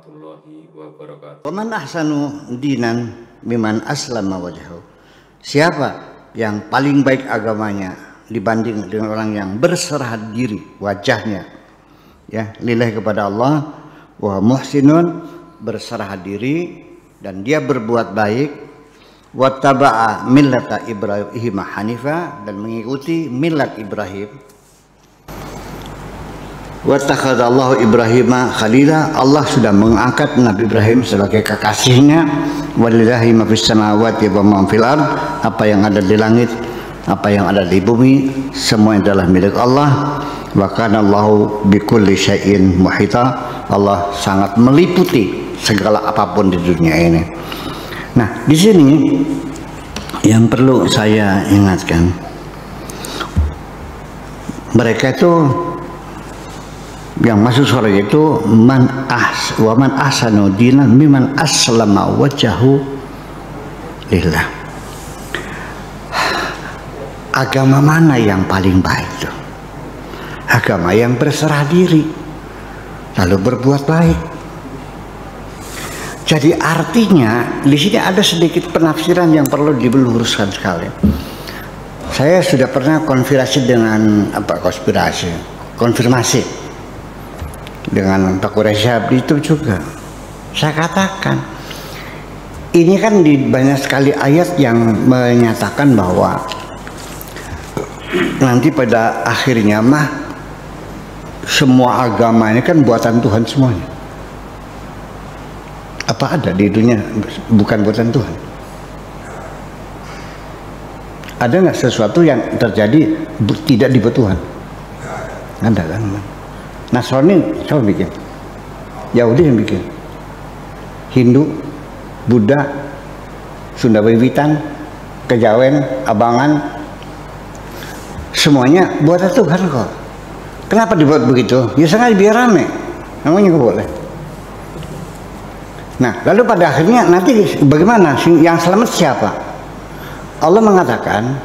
warahmatullahi wabarakatuh. Waman ahsanu dinan miman aslama wajhahu. Siapa yang paling baik agamanya dibanding dengan orang yang berserah diri wajahnya ya lillahi kepada Allah, wa muhsinun, berserah diri dan dia berbuat baik, wattaba'a millata Ibrahim hanifa, dan mengikuti millat Ibrahim. Wattakhadallahu Ibrahima khalila, Allah sudah mengangkat Nabi Ibrahim sebagai kekasihnya. Walillahi ma fis samawati wa ma fil ard, apa yang ada di langit, apa yang ada di bumi, semua adalah milik Allah. Wa kana Allahu bikulli syai'in muhita, Allah sangat meliputi segala apapun di dunia ini. Nah, di sini yang perlu saya ingatkan, mereka itu yang masuk surga itu wa man ahsanu dinan mimman aslama wajhahu lillah. Agama mana yang paling baik itu? Agama yang berserah diri lalu berbuat baik. Jadi artinya di sini ada sedikit penafsiran yang perlu diluruskan sekali. Saya sudah pernah konfirmasi dengan konfirmasi dengan Pak Quraisy itu juga. Saya katakan ini kan di banyak sekali ayat yang menyatakan bahwa nanti pada akhirnya mah semua agama ini kan buatan Tuhan semuanya. Apa ada di dunia bukan buatan Tuhan? Ada nggak sesuatu yang terjadi tidak dibuat Tuhan? Ada kan? Nasrani siapa bikin? Yahudi yang bikin. Hindu, Buddha, Sunda Wiwitan, Kejawen, Abangan, semuanya buatan Tuhan kok. Kenapa dibuat begitu? Ya sengaja biar rame. Namanya nggak boleh. Nah, lalu pada akhirnya nanti bagaimana? Yang selamat siapa? Allah mengatakan,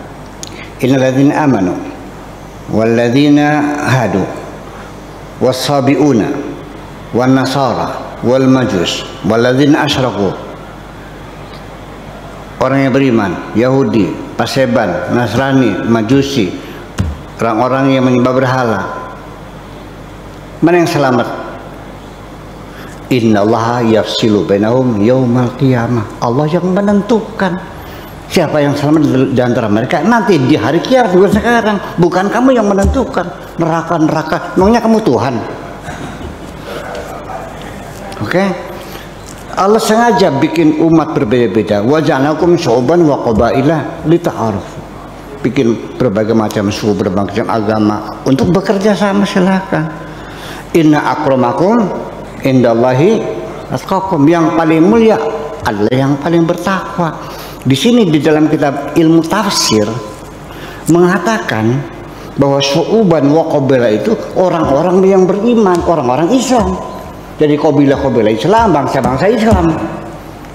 innal ladzina amanu wal ladzina hadu was-sabiuna wan nasara wal majus wal ladzina asyraku. Orang yang beriman, Yahudi, Paseban, Nasrani, Majusi, orang-orang yang menyembah berhala, mana yang selamat? Innallaha yafsilu bainahum yaumal qiyamah. Allah yang menentukan siapa yang selamat di antara mereka nanti di hari kiamat, bukan sekarang. Bukan kamu yang menentukan neraka. Memangnya kamu Tuhan? Oke? Allah sengaja bikin umat berbeda-beda. Wa ja'alnakum syu'uban wa qabaila lita'arufu. Bikin berbagai macam suku, berbagai macam agama untuk bekerja sama, silakan. Inna akramakum indallahi atqakum, yang paling mulia adalah yang paling bertakwa. Di sini di dalam kitab ilmu tafsir mengatakan bahwa syu'uban wa qabilah itu orang-orang yang beriman, orang-orang Islam. Jadi qabilah-qabilah Islam, bangsa-bangsa Islam.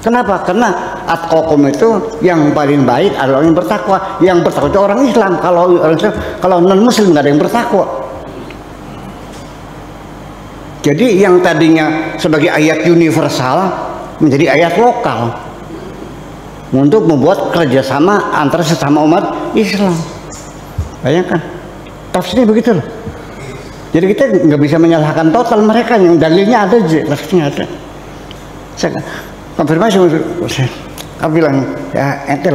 Kenapa? Karena atqakum itu yang paling baik adalah orang yang bertakwa. Yang bertakwa itu orang Islam. Kalau non muslim nggak ada yang bertakwa. Jadi yang tadinya sebagai ayat universal menjadi ayat lokal untuk membuat kerjasama antara sesama umat Islam. Bayangkan, tafsirnya begitu loh. Jadi kita nggak bisa menyalahkan total mereka, yang dalilnya ada, tafsirnya ada. Saya konfirmasi, aku bilang ya ente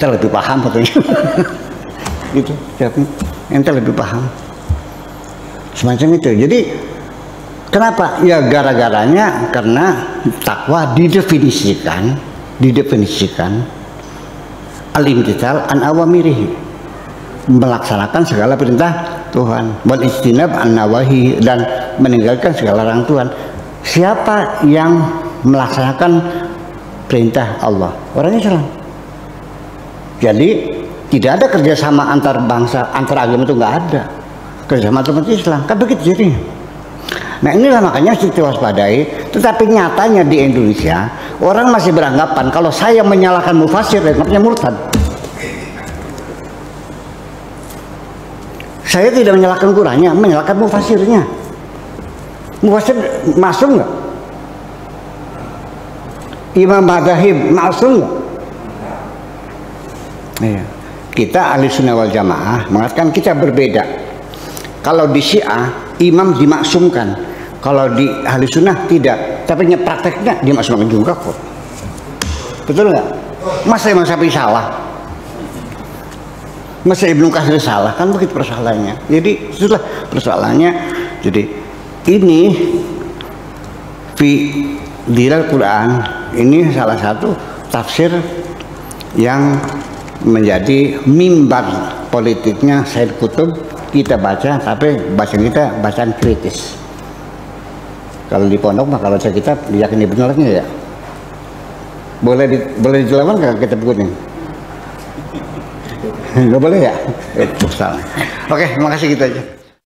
lebih paham katanya. Gitu, ente lebih paham. Semacam itu. Jadi kenapa? Ya gara-garanya karena takwa didefinisikan al-imtithal an awamirihi, melaksanakan segala perintah Tuhan, wal ijtinab an nawahi, dan meninggalkan segala larang Tuhan. Siapa yang melaksanakan perintah Allah? Orang Islam. Jadi tidak ada kerjasama antar bangsa, antar agama, itu nggak ada kerjasama umat Islam. Kan begitu jadinya. Nah inilah makanya harus diwaspadai. Tetapi nyatanya di Indonesia orang masih beranggapan kalau saya menyalahkan mufasir, namanya murtad. Saya tidak menyalahkan Qurannya, menyalahkan mufasirnya. Mufasir masuk nggak Imam Madzhab maksum nggak? Iya. Kita ahli sunnah wal jamaah mengatakan kita berbeda. Kalau di Syiah imam dimaksumkan, kalau di ahli sunnah tidak. Tapi prakteknya dimaksumkan juga kok. Betul nggak? Masa Imam Syafi'i salah? Masa Ibnu Katsir salah? Kan begitu persoalannya. Jadi itulah persoalannya. Jadi ini fi dilal Quran ini salah satu tafsir yang menjadi mimbar politiknya Said Qutb. Kita baca, tapi baca kita bacaan kritis. Kalau di pondok mah kalau baca kitab diyakini benarnya ya. Boleh dijelaskan nggak kitab kuning? Nggak boleh ya? Oke, makasih gitu aja.